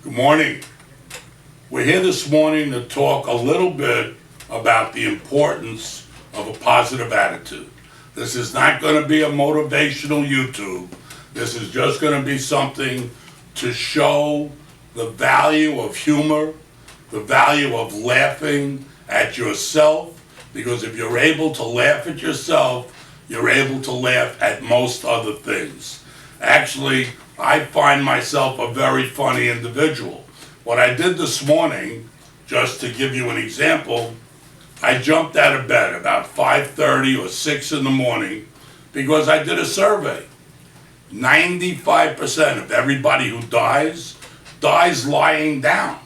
Good morning. We're here this morning to talk a little bit about the importance of a positive attitude. This is not going to be a motivational YouTube. This is just going to be something to show the value of humor, the value of laughing at yourself, because if you're able to laugh at yourself, you're able to laugh at most other things. Actually, I find myself a very funny individual. What I did this morning, just to give you an example, I jumped out of bed about 5:30 or 6 in the morning because I did a survey. 95% of everybody who dies lying down.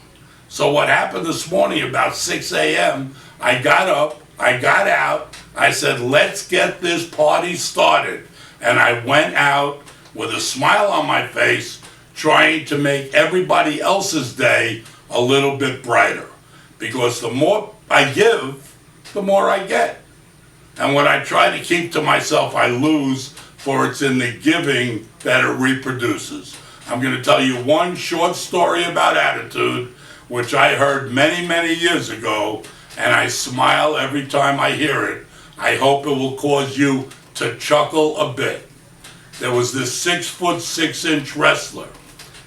So what happened this morning about 6 a.m., I got up, I got out, I said, let's get this party started. And I went out with a smile on my face, trying to make everybody else's day a little bit brighter. Because the more I give, the more I get. And what I try to keep to myself, I lose, for it's in the giving that it reproduces. I'm going to tell you one short story about attitude, which I heard many, many years ago, and I smile every time I hear it. I hope it will cause you to chuckle a bit. There was this 6'6" wrestler,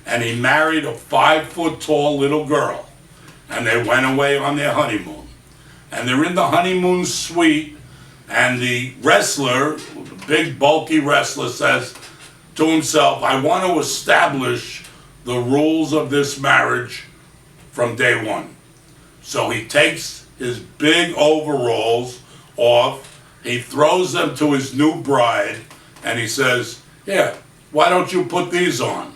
and he married a 5 tall little girl, and they went away on their honeymoon. And they're in the honeymoon suite, and the wrestler, the big bulky wrestler, says to himself, I want to establish the rules of this marriage from day one. So he takes his big overalls off, he throws them to his new bride, and he says, here, why don't you put these on?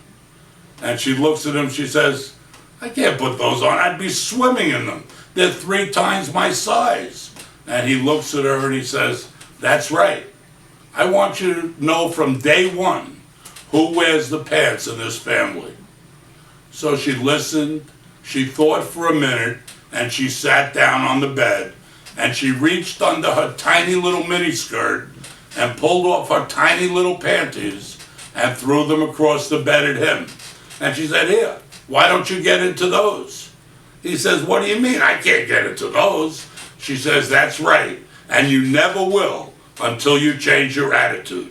And she looks at him, she says, I can't put those on, I'd be swimming in them. They're 3 times my size. And he looks at her and he says, that's right. I want you to know from day one who wears the pants in this family. So she listened, she thought for a minute, and she sat down on the bed, and she reached under her tiny little miniskirt and pulled off her tiny little panties and threw them across the bed at him. And she said, here, why don't you get into those? He says, what do you mean I can't get into those? She says, that's right, and you never will until you change your attitude.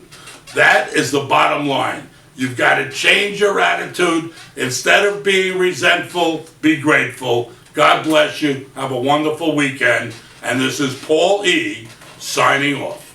That is the bottom line. You've got to change your attitude. Instead of being resentful, be grateful. God bless you. Have a wonderful weekend. And this is Paul E. signing off.